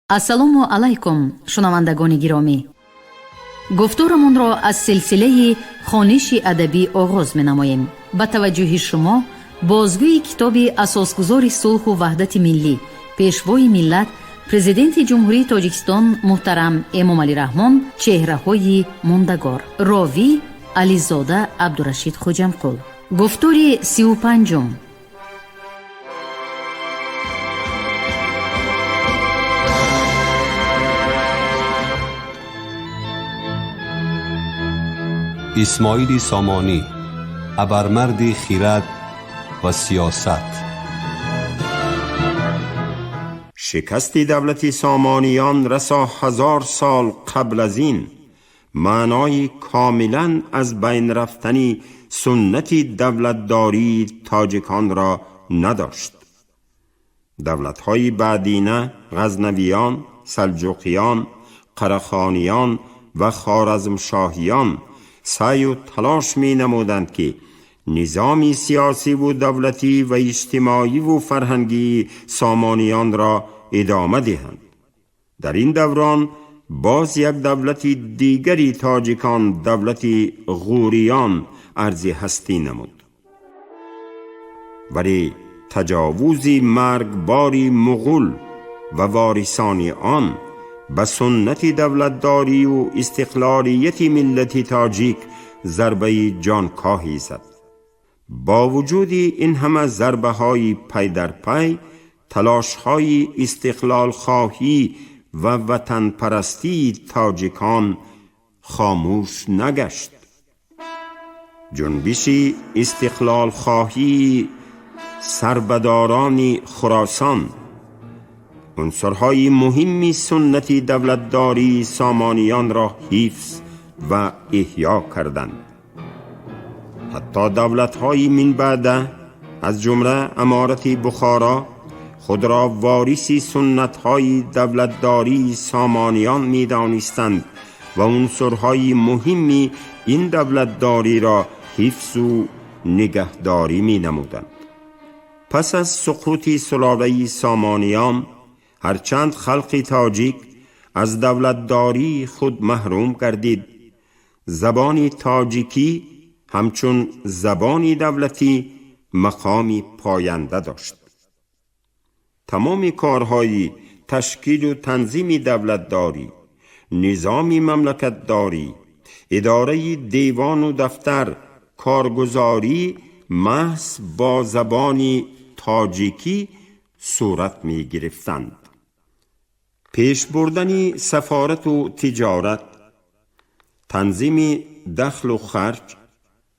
ассалому алайкум шунавандагони гиромӣ. гуфторамонро аз силсилаи хониши адабӣ оғоз менамоем. ба таваҷҷӯҳи шумо бозгӯи китоби асосгузори сулҳу ваҳдати миллӣ, пешвои миллат, президенти ҷумҳурии Тоҷикистон муҳтарам Эмомалӣ Раҳмон, чеҳраҳои мондагор. ровӣ Ализода Абдурашид Хоҷамқул. гуфтори 35. اسماعیل سامانی، ابرمرد خیرد و سیاست. شکست دولت سامانیان رسا 1000 سال قبل از این معنای کاملا از بین رفتن سنت دولتداری تاجیکان را نداشت. دولت‌های بعدینه غزنویان، سلجوقیان، قرخانیان و خوارزمشاهیان سعی و تلاش می نمودند که نظام سیاسی و دولتی و اجتماعی و فرهنگی سامانیان را ادامه دهند. در این دوران باز یک دولت دیگری تاجیکان، دولت غوریان، عرض هستی نمود. ولی تجاوز مرگباری مغول و وارثان آن به سنت دولتداری و استقلالیت ملت تاجیک ضربه جانکاهی زد. با وجود این همه ضربه های پی در پی، تلاش های استقلال خواهی و وطن پرستی تاجیکان خاموش نگشت. جنبش استقلال خواهی سربداران خراسان عنصرهای مهمی سنت دولتداری سامانیان را حفظ و احیا کردند. حتی دولت‌های من بعد از جمله امارت بخارا خود را وارث سنت‌های دولتداری سامانیان می‌دانستند و عنصرهای مهمی این دولتداری را حفظ و نگهداری می‌نمودند. پس از سقوط سلاله سامانیان، هرچند خلق تاجیک از دولتداری خود محروم گردید، زبان تاجیکی همچون زبان دولتی مقامی پاینده داشت. تمام کارهای تشکیل و تنظیم دولتداری، نظام مملکتداری، اداره دیوان و دفتر، کارگزاری محض با زبان تاجیکی صورت می گرفتند. پیش بردن سفارت و تجارت، تنظیم دخل و خرج،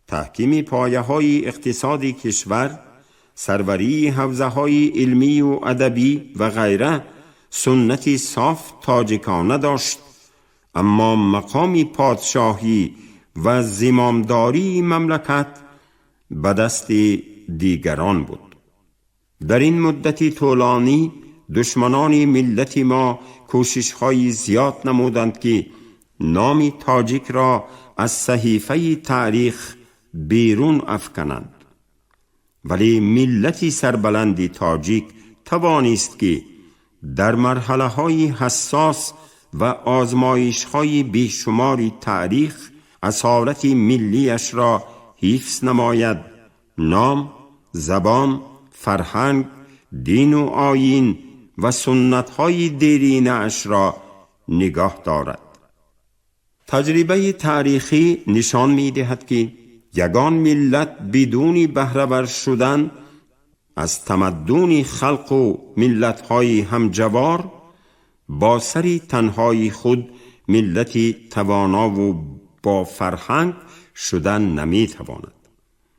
تحکیم پایه های اقتصاد کشور، سروری حوزه های علمی و ادبی و غیره سنت صاف تاجیکانه داشت، اما مقام پادشاهی و زمامداری مملکت به دست دیگران بود. در این مدتی طولانی دشمنان ملت ما کوشش‌های زیاد نمودند که نام تاجیک را از صحیفه تاریخ بیرون افکنند. ولی ملت سربلند تاجیک توانست که در مرحله‌های حساس و آزمایش‌های بیشمار تاریخ اصالت ملیش را حفظ نماید، نام، زبان، فرهنگ، دین و آیین و سنت‌های دیرینه اش را نگاه دارد. تجربه تاریخی نشان می‌دهد که یگان ملت بدون بهره‌ور شدن از تمدن خلق و ملت‌های همجوار با سری تنهای خود ملت توانا و با فرهنگ شدن نمی‌تواند.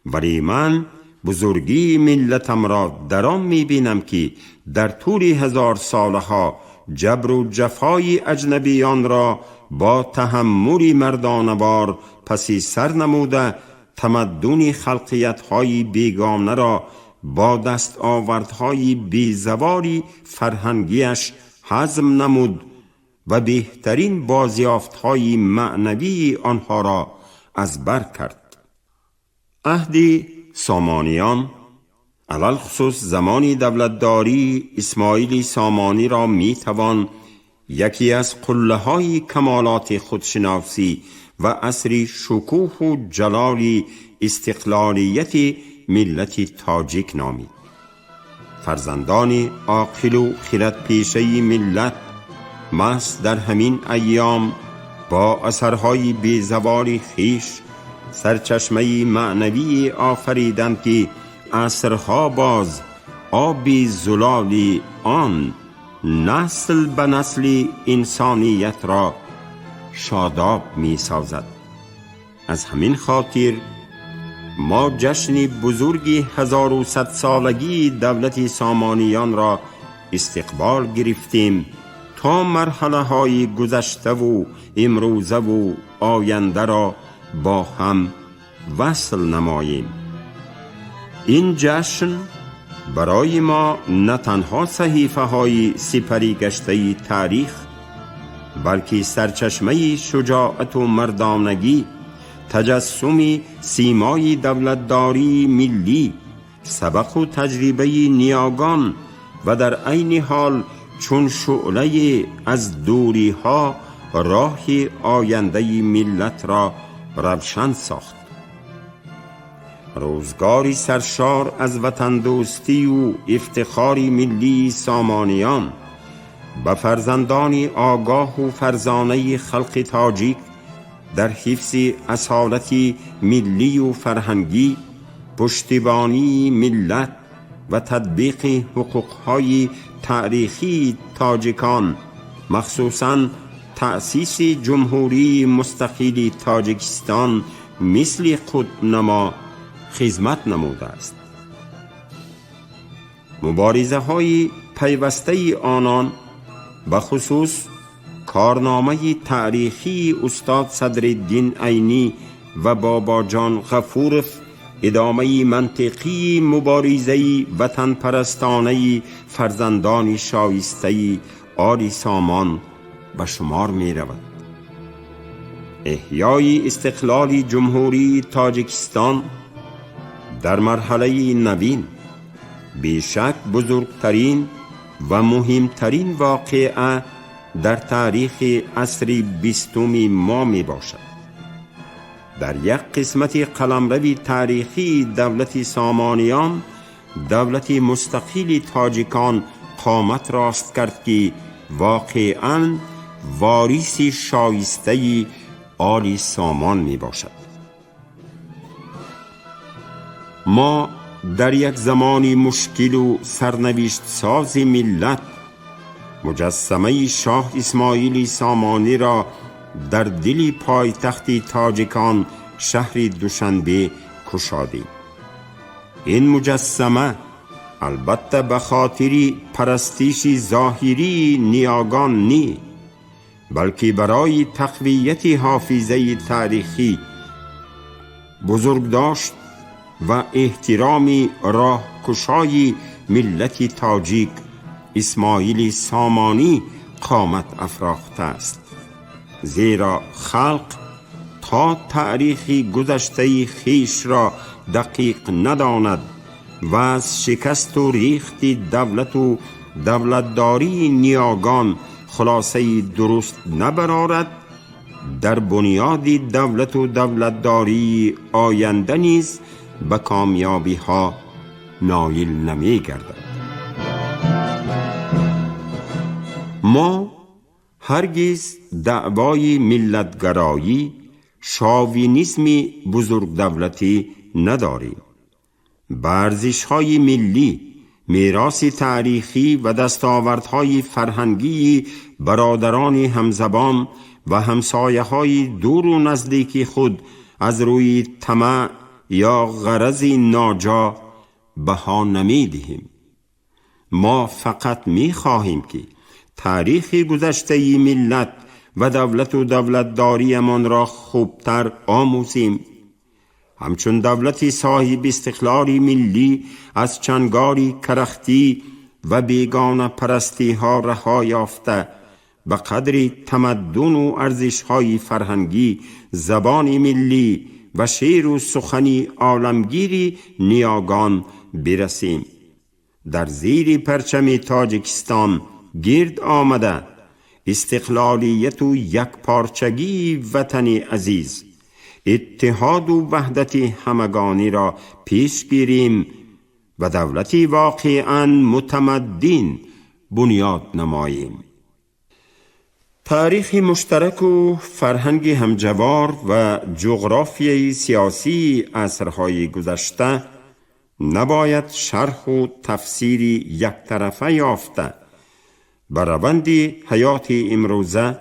ولی من بزرگی ملتم را در آن می‌بینم که در طول 1000 سالها جبر و جفای اجنبیان را با تحمل مردانه‌وار پسی سر نموده، تمدن خلقیت‌های بیگانه را با دستاوردهای بیزواری فرهنگیش هضم نمود و بهترین بازیافت‌های معنوی آنها را از بر کرد. عهد سامانیان، علل خصوص زمانی دولتداری اسماعیل سامانی را می توان یکی از قله‌های کمالات خودشناسی و عصری شکوه و جلال استقلالیت ملت تاجیک نامید. فرزندان عاقل و خردپیشه ملت محض در همین ایام با اثرهای بیزوال خویش سرچشمه معنوی آفریدند که عصرها باز آبی زلالی آن نسل به نسل انسانیت را شاداب می سازد. از همین خاطر ما جشن بزرگ 1100 سالگی دولت سامانیان را استقبال گرفتیم تا مرحله های گذشته و امروزه و آینده را با هم وصل نماییم. این جشن برای ما نه تنها صحیفه های سپری گشته تاریخ، بلکه سرچشمه شجاعت و مردانگی، تجسم سیمای دولتداری ملی، سبق و تجربه نیاگان و در عین حال چون شعله از دوری ها راه آینده ملت را روشن ساخت. روزگاری سرشار از وطن دوستی و افتخار ملی سامانیان به فرزندان آگاه و فرزانه خلق تاجیک در حفظ اصالت ملی و فرهنگی، پشتیبانی ملت و تطبیق حقوقهای تاریخی تاجیکان، مخصوصاً تأسیس جمهوری مستقل تاجیکستان مثل قطب‌نما خدمت نموده است. مبارزه های پیوسته آنان به خصوص کارنامه تاریخی استاد صدرالدین عینی و بابا جان غفورف ادامه منطقی مبارزه وطن پرستانه فرزندان شایسته آل سامان به شمار می رود. احیای استقلال جمهوری تاجیکستان در مرحله نوین بیشک بزرگترین و مهمترین واقعه در تاریخ عصر 20 ما می باشد. در یک قسمت قلمرو تاریخی دولت سامانیان، دولت مستقل تاجیکان قامت راست کرد که واقعاً وارث شایسته آل سامان می باشد. ما در یک زمان مشکل و سرنوشت ساز ملت مجسمه شاه اسماعیل سامانی را در دل پایتخت تاجیکان شهر دوشنبه کشادیم. این مجسمه البته به خاطر پرستش ظاهری نیاگان نی، بلکه برای تقویت حافظه تاریخی بزرگداشت و احترام راهکشای ملت تاجیک اسماعیل سامانی قامت افراخته است. زیرا خلق تا تاریخ گذشته خیش را دقیق نداند و از شکست و ریخت دولت و دولتداری نیاگان خلاصه درست نبرارد، در بنیاد دولت و دولتداری آینده نیز به کامیابی ها نایل نمی گردد. ما هرگز دعوای ملتگرایی، شاوینیسم بزرگ دولتی نداریم. ارزش‌های ملی، میراث تاریخی و دستاوردهای فرهنگی برادران همزبان و همسایه‌های دور و نزدیک خود از روی طمع یا غرض ناجا بها نمی‌دهیم. ما فقط می‌خواهیم که تاریخ گذشته ملت و دولت و دولتداریمان را خوبتر آموزیم. همچون دولت صاحب استقلال ملی از چنگاری کرختی و بیگانه پرستی ها رها یافته، به قدر تمدن و ارزش‌های فرهنگی، زبان ملی و شعر و سخن عالمگیری نیاگان برسیم. در زیر پرچم تاجیکستان گرد آمده استقلالیت و یکپارچگی وطن عزیز، اتحاد و وحدت همگانی را پیش گیریم و دولتی واقعاً متمدن بنیاد نماییم. تاریخ مشترک و فرهنگ همجوار و جغرافیای سیاسی عصرهای گذشته نباید شرح و تفسیری یک طرفه یافته بر روند حیات امروزه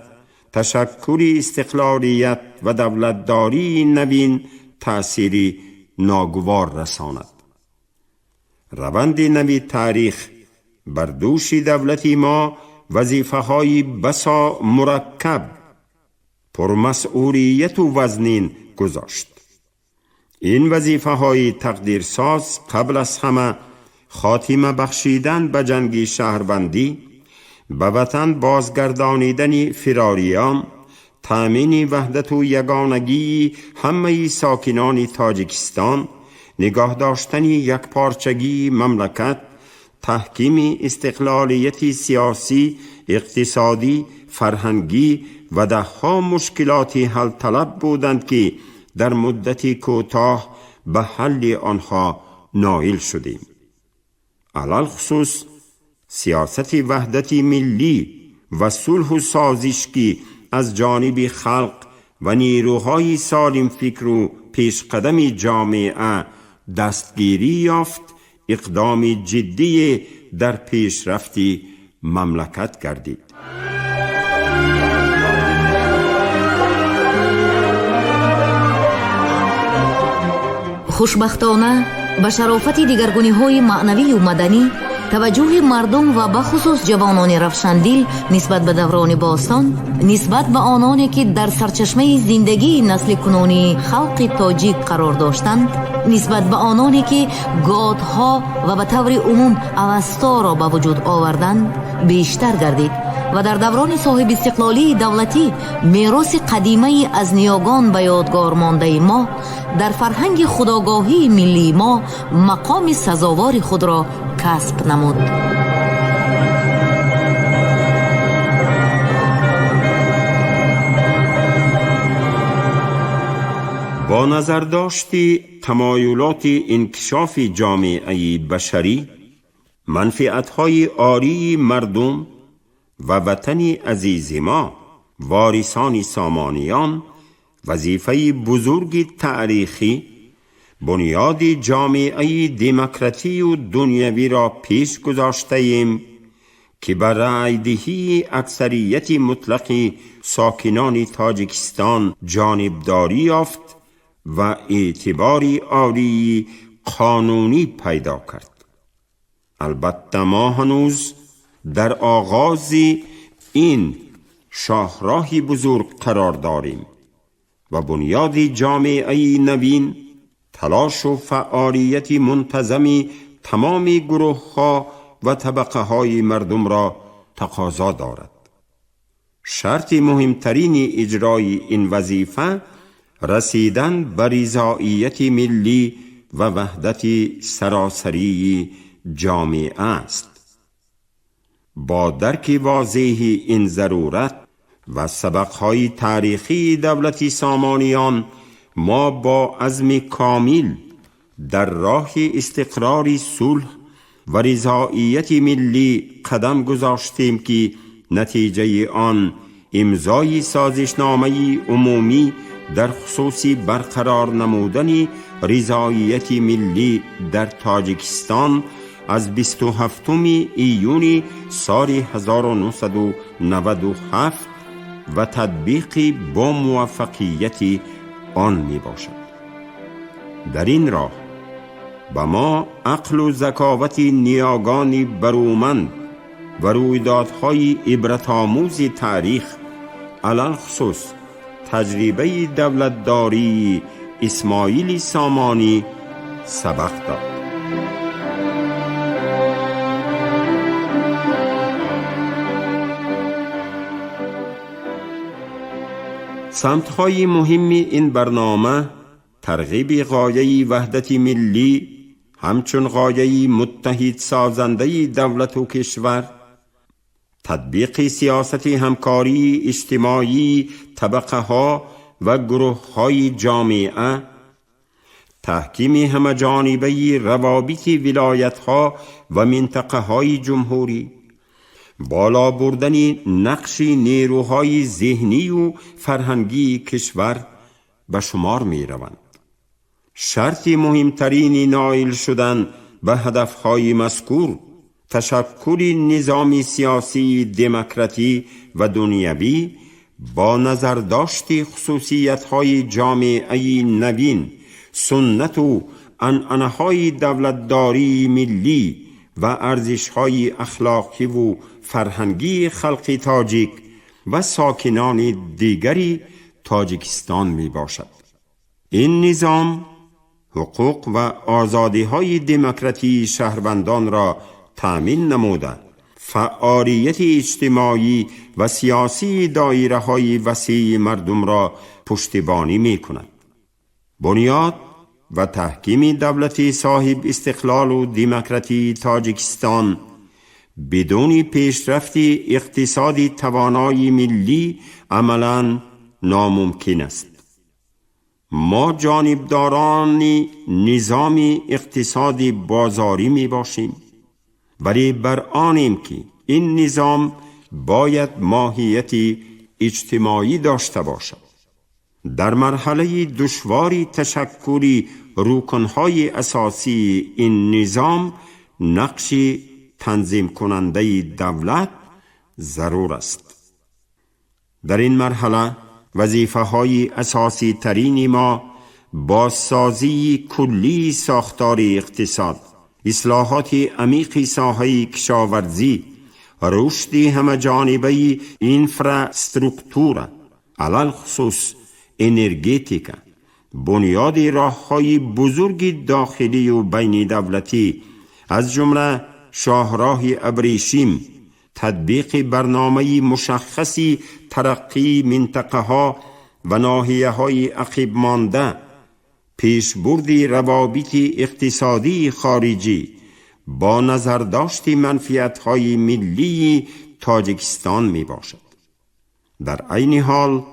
تشکل استقلالیت و دولتداری نوین تأثیری ناگوار رساند. روند نوی تاریخ بر دوش دولتی ما وظیفه های بسا مرکب، پرمسئولیت و وزنین گذاشت. این وظیفه های تقدیرساز قبل از همه خاتمه بخشیدن به جنگ شهروندی، به وطن بازگردانیدن فراریان، تامین وحدت و یگانگی همه ساکنان تاجیکستان، نگاه داشتن یک پارچگی مملکت، تحکیم استقلالیت سیاسی، اقتصادی، فرهنگی و دهها مشکلات حل طلب بودند که در مدتی کوتاه به حل آنها نائل شدیم. علل خصوص سیاست وحدت ملی و صلح و سازش که از جانب خلق و نیروهای سالم فکر و پیشقدم جامعه دستگیری یافت، اقدام جدی در پیشرفت مملکت گردید. خوشبختانه به شرافت دیگرگونی‌های معنوی و مدنی توجه مردم و بخصوص جوانان روشندل نسبت به دوران باستان، نسبت به آنانی که در سرچشمه زندگی نسل کنونی خلق تاجیک قرار داشتند، نسبت به آنانی که گادها و به طور عموم اوستا را به وجود آوردند بیشتر گردید و در دوران صاحب استقلالی دولتی میراث قدیمی از نیاگان به یادگار مانده ما در فرهنگ خودآگاهی ملی ما مقام سزاوار خود را کسب نمود. با نظر داشتی تمایلات انکشاف جامعه بشری، منفعت‌های عالی مردم و وطن عزیز ما، وارثان سامانیان، وظیفه بزرگ تاریخی بنیاد جامعه دموکراتی و دنیوی را پیش گذاشته ایم که بر رأی دهی اکثریت مطلق ساکنان تاجیکستان جانبداری یافت و اعتباری عالی قانونی پیدا کرد. البته ما هنوز در آغاز این شاهراه بزرگ قرار داریم و بنیاد جامعه نوین تلاش و فعالیت منتظمی تمام گروه‌ها و طبقه های مردم را تقاضا دارد. شرط مهمترین اجرای این وظیفه رسیدن به رضایت ملی و وحدت سراسری جامعه است. با درک واضح این ضرورت و سبقهای تاریخی دولت سامانیان، ما با عزم کامل در راه استقرار صلح و رضایت ملی قدم گذاشتیم که نتیجه آن امضای سازشنامه عمومی در خصوص برقرار نمودن رضایت ملی در تاجیکستان از 27 ایون سال 1997 و تطبیق با موفقیت آن می باشد. در این راه به ما عقل و ذکاوت نیاگان برومند و رویدادهای عبرت‌آموز تاریخ، علل خصوص تجربه دولتداری اسماعیل سامانی سبق داد. سمت‌های مهم این برنامه ترغیب غایه وحدت ملی همچون غایه متحد سازنده دولت و کشور، تطبیق سیاست همکاری اجتماعی طبقه ها و گروه های جامعه، تحکیم همه‌جانبه روابط ولایت ها و منطقه های جمهوری، بالا بردن نقش نیروهای ذهنی و فرهنگی کشور به شمار می روند. شرط مهمترین نائل شدن به هدفهای مذکور تشکل نظام سیاسی دموکراتی و دنیوی با نظر داشت خصوصیت‌های جامعه نوین، سنت و عنعنه‌های دولتداری ملی و ارزش‌های اخلاقی و فرهنگی خلق تاجیک و ساکنان دیگری تاجیکستان می باشد. این نظام حقوق و آزادی‌های دموکراتی شهروندان را تأمین نموده، فعالیت اجتماعی و سیاسی دایره‌های وسیع مردم را پشتیبانی می‌کند. بنیاد و تحکیم دولت صاحب استقلال و دموکراتی تاجیکستان بدون پیشرفت اقتصادی توانایی ملی عملاً ناممکن است. ما جانبداران نظام اقتصادی بازاری می باشیم، ولی بر آنیم که این نظام باید ماهیت اجتماعی داشته باشد. در مرحله دشواری تشکل رکنهای اساسی این نظام نقش تنظیم کننده دولت ضرور است. در این مرحله وظیفه های اساسی ترین ما بازسازی کلی ساختار اقتصاد، اصلاحات عمیق ساحه کشاورزی، رشد همه‌جانبه اینفراستروکتور، علل خصوص انرژتیک، بنیاد راه‌های بزرگ داخلی و بین دولتی از جمله شاهراه ابریشم، تطبیق برنامه مشخصی ترقی منطقه ها و ناحیه های عقب مانده، پیشبرد روابط اقتصادی خارجی با نظر داشت منفعت های ملی تاجیکستان می باشد. در عین حال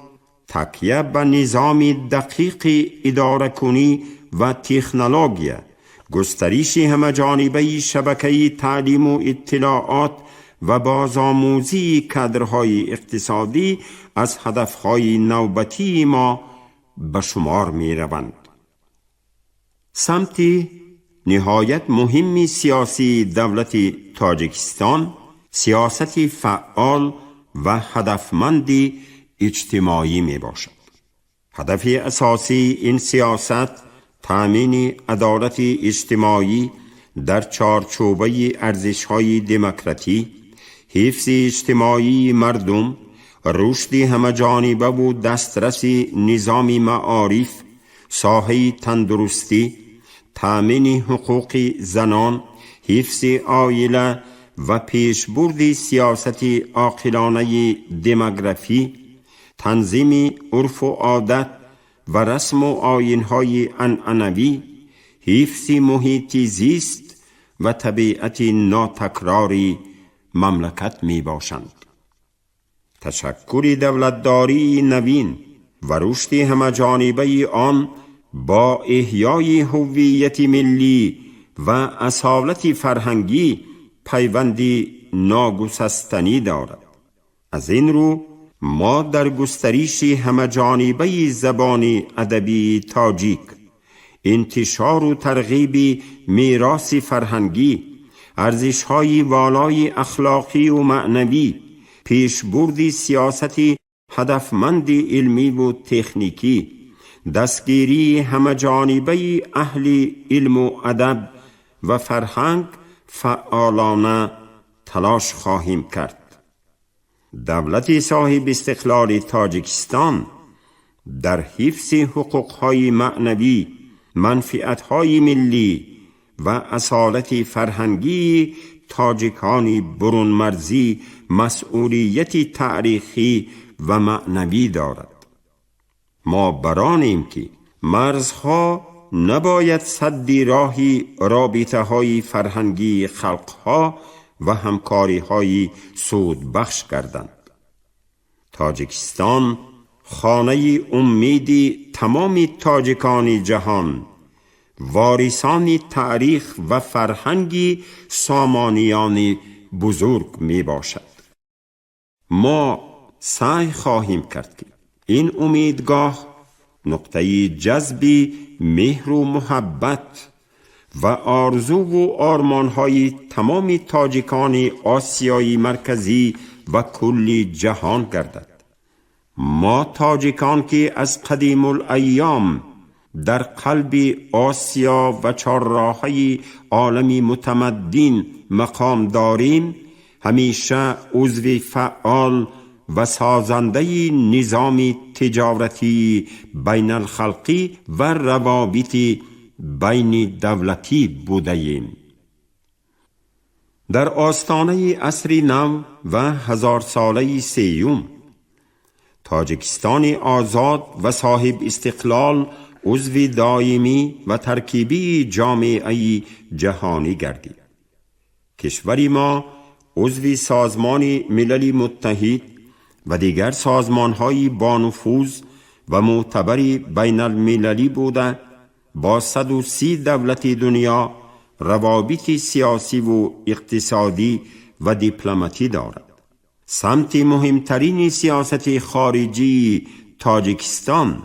تکیه به نظام دقیق اداره کنی و تکنولوژی، گسترش همه‌جانبه شبکه تعلیم و اطلاعات و بازآموزی کادرهای اقتصادی از هدفهای نوبتی ما به شمار می روند. سمت نهایت مهم سیاسی دولت تاجیکستان سیاست فعال و هدفمند اجتماعی می باشد. هدف اساسی این سیاست تامین عدالت اجتماعی در چارچوبه ارزش‌های دموکراتی، حفظ اجتماعی مردم، رشد همه‌جانبه و دسترس نظام معارف، ساحه تندرستی، تامین حقوق زنان، حفظ عائله و پیشبرد سیاست عاقلانه دموگرافی، تنظیم عرف و عادت و رسم و آیین‌های عنعنوی، حفظ محیط زیست و طبیعت ناتکراری مملکت می باشند. تشکل دولتداری نوین و رشد همه‌جانبه آن با احیای هویت ملی و اصالت فرهنگی پیوندی ناگسستنی دارد. از این رو ما در گسترش همه‌جانبه زبان ادبی تاجیک، انتشار و ترغیب میراث فرهنگی، ارزش‌های والای اخلاقی و معنوی، پیشبرد سیاست هدفمند علمی و تکنیکی، دستگیری همه‌جانبه اهل علم و ادب و فرهنگ فعالانه تلاش خواهیم کرد. دولت صاحب استقلال تاجیکستان در حفظ حقوق‌های معنوی، منفعت‌های ملی و اصالت فرهنگی تاجیکان برون مرزی مسئولیت تاریخی و معنوی دارد. ما برانیم که مرزها نباید سد راه رابطه‌های فرهنگی خلقها و همکاری‌های سود بخش گردند. تاجیکستان خانه امیدی تمام تاجیکان جهان، وارثان تاریخ و فرهنگی سامانیان بزرگ می باشد. ما سعی خواهیم کرد که این امیدگاه نقطه جذب مهر و محبت و آرزو و آرمان‌های تمام تاجیکان آسیای مرکزی و کل جهان گردد. ما تاجیکان که از قدیم الایام در قلب آسیا و چهارراه‌های عالم متمدن مقام داریم، همیشه عضو فعال و سازنده نظام تجارتی بین الخلقی و روابط بین دولتی بوده ایم. در آستانه عصر نو و 1000 ساله سیوم، تاجیکستان آزاد و صاحب استقلال عضو دائمی و ترکیبی جامعه جهانی گردید. کشور ما عضو سازمان ملل متحد و دیگر سازمان‌های با نفوذ و معتبر بین المللی بوده با 130 دولت دنیا روابط سیاسی و اقتصادی و دیپلماتی دارد. سمت مهمترین سیاست خارجی تاجیکستان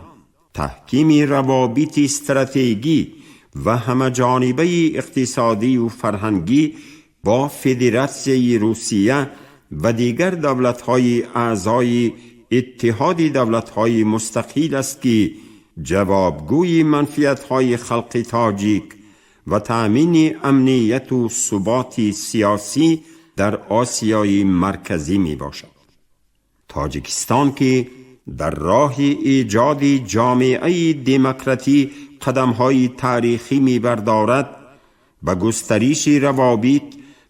تحکیم روابط استراتژیکی و همه‌جانبه اقتصادی و فرهنگی با فدراسیون روسیه و دیگر دولت‌های اعضای اتحاد دولت‌های مستقل است که جوابگوی منفعت‌های خلق تاجیک و تأمین امنیت و ثبات سیاسی در آسیای مرکزی می باشد. تاجیکستان که در راه ایجاد جامعه دموکراتی قدم‌های تاریخی می بردارد، به گسترش روابط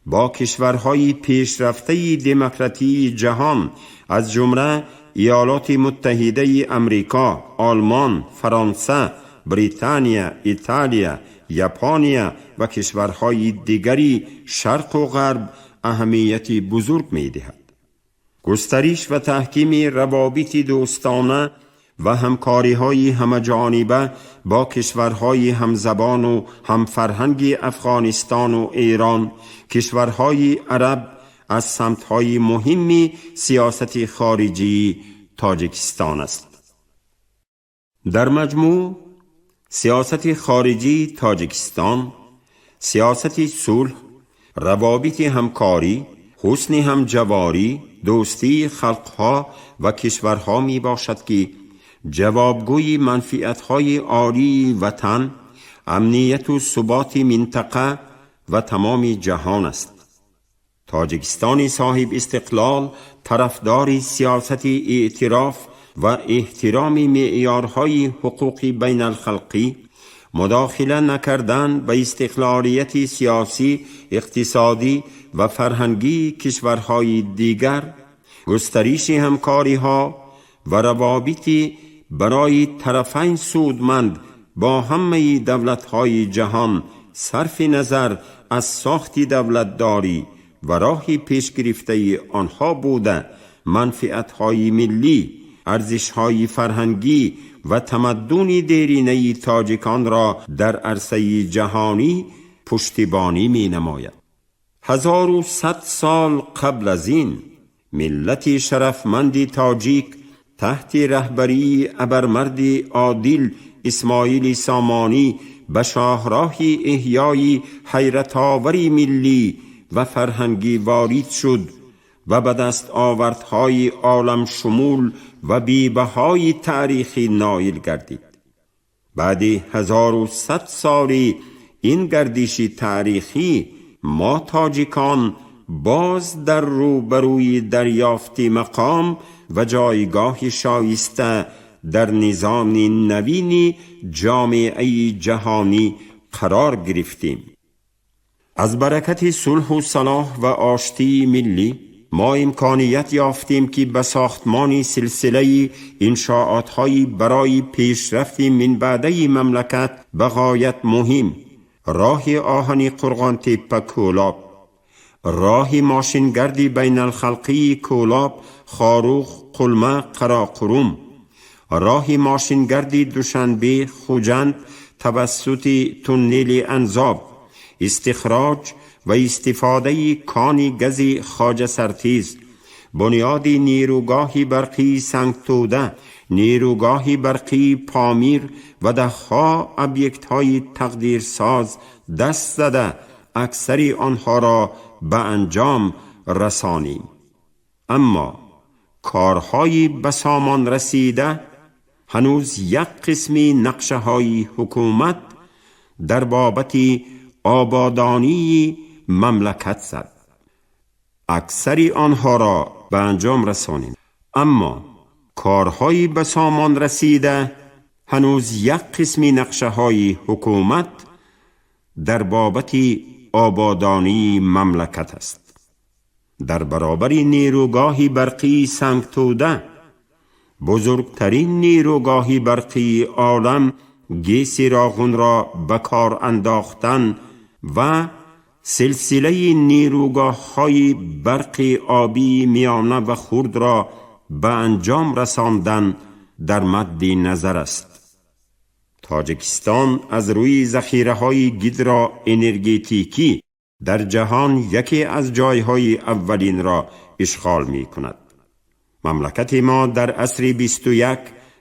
با کشورهای پیشرفته دموکراتی جهان از جمله ایالات متحده امریکا، آلمان، فرانسه، بریتانیا، ایتالیا، ژاپن و کشورهای دیگری شرق و غرب اهمیت بزرگ می دهد. گسترش و تحکیم روابط دوستانه و همکاری‌های همه‌جانبه با کشورهای همزبان و همفرهنگ افغانستان و ایران، کشورهای عرب از سمت‌های مهمی سیاست خارجی تاجیکستان است. در مجموع، سیاست خارجی تاجیکستان سیاست صلح، روابط همکاری، حسن همجواری، دوستی خلقها و کشورها می باشد که جوابگوی منفعت‌های عالی وطن، امنیت و ثبات منطقه و تمام جهان است. تاجیکستان صاحب استقلال طرفدار سیاست اعتراف و احترام معیارهای حقوق بین الخلقی، مداخله نکردن به استقلالیت سیاسی، اقتصادی و فرهنگی کشورهای دیگر، گسترش همکاری‌ها و روابط برای طرفین سودمند با همه دولت‌های جهان صرف نظر از ساخت دولتداری و راه پیش گرفته آنها بوده، منفعت‌های ملی، ارزش‌های فرهنگی و تمدن دیرینه تاجیکان را در عرصه جهانی پشتیبانی می نماید. 1100 سال قبل از این ملت شرفمند تاجیک تحت رهبری ابرمرد عادل اسماعیل سامانی به شاهراه احیای حیرت‌آور ملی و فرهنگی وارد شد و به دست آوردهای عالم شمول و بی‌بهای تاریخی نائل گردید. بعد 1100 سال این گردش تاریخی، ما تاجیکان باز در روبروی دریافت مقام و جایگاه شایسته در نظام نوین جامعه جهانی قرار گرفتیم. از برکت صلح و صلاح و آشتی ملی ما امکانیت یافتیم که به ساختمان سلسله انشاءات‌های برای پیشرفت من بعده مملکت به غایت مهم، راه آهن قرغان تپه کولاب راه ماشینگردی بین الخلقی کولاب خاروخ قلمه قراقروم، راه ماشینگردی دوشنبه خوجند توسط تونل انزاب، استخراج و استفاده کان گز خواجه سرتیز، بنیاد نیروگاه برقی سنگتوده، نیروگاه برقی پامیر و دهها ابیکت های تقدیرساز دست زده اکثری آنها را به انجام رسانیم. اما کارهای به سامان رسیده هنوز یک قسمی نقشه های حکومت در بابت آبادانی مملکت زد. اکثری آنها را به انجام رسانیم، اما کارهای به سامان رسیده هنوز یک قسمی نقشه های حکومت در بابت آبادانی مملکت است. در برابر نیروگاه برقی سنگتوده، بزرگترین نیروگاه برقی عالم، گیس راغون را به کار انداختن و سلسله نیروگاه های برقی آبی میانه و خرد را به انجام رساندن در مد نظر است. تاجیکستان از روی ذخیره های گیدرا انرژتیکی در جهان یکی از جایهای اولین را اشغال می کند. مملکت ما در عصر 21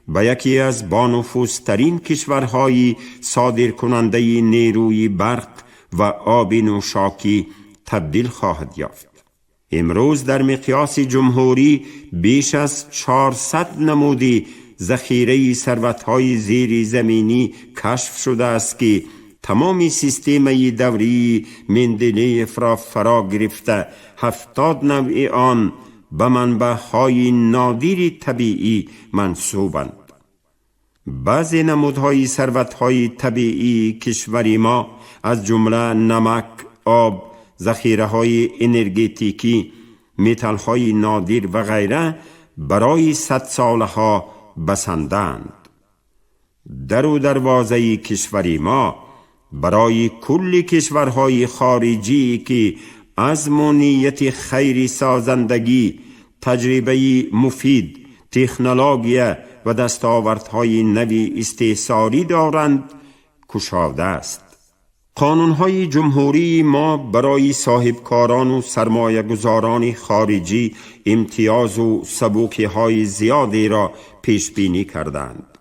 به یکی از بانفوذترین کشورهای صادرکننده نیروی برق و آب نوشاکی تبدیل خواهد یافت. امروز در مقیاس جمهوری بیش از 400 نمودی ذخیره ثروت‌های زیر زمینی کشف شده است که تمامی سیستم دوری مندله فرا گرفته 70 نوع آن به منبع‌های نادر طبیعی منسوبند. بعضی نمودهای ثروت‌های طبیعی کشوری ما از جمله نمک، آب، ذخیره‌های انرژتیکی، متال‌های نادر و غیره برای 100 سالها بسندند. در و دروازه کشوری ما برای کل کشورهای خارجی که از نیت خیر سازندگی، تجربه مفید، تکنولوژی و دستاوردهای نوی استحصالی دارند گشاده است. قانونهای جمهوری ما برای صاحبکاران و سرمایه گذاران خارجی امتیاز و سبوکی های زیادی را پیش بینی کردند.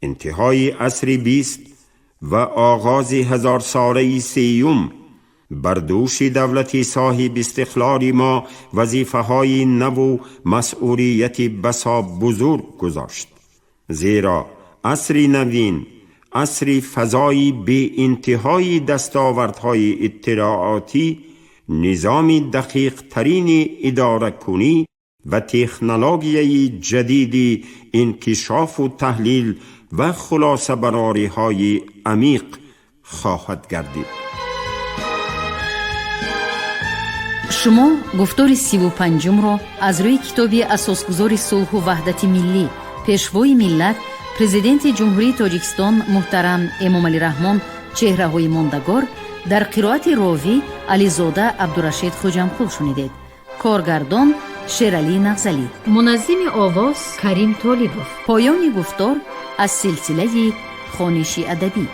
انتهای عصر 20 و آغاز 1000 ساله سیوم بر دوش دولت صاحب استقلال ما وظیفه های نو و مسئولیت بسا بزرگ گذاشت، زیرا عصر نوین، عصر فضای بی انتهای دستاوردهای اطلاعاتی، نظام دقیق ترین اداره کنی و تکنولوژی جدید انکشاف و تحلیل و خلاصه برآوری های عمیق خواهد گردید. شما گفتار 35 را از روی کتابی اساسگذار صلح و وحدت ملی، پیشوای ملت، پرزیدنت جمهوری تاجیکستان محترم امامعلی رحمان چهره های ماندگار در قرائت راوی علیزاده عبدالرشید خوجمپور شنیدید. کارگردان شیرعلی نغزلی، منظم آواز کریم طالبوف. پایان گفتار از سلسله خوانشی ادبی.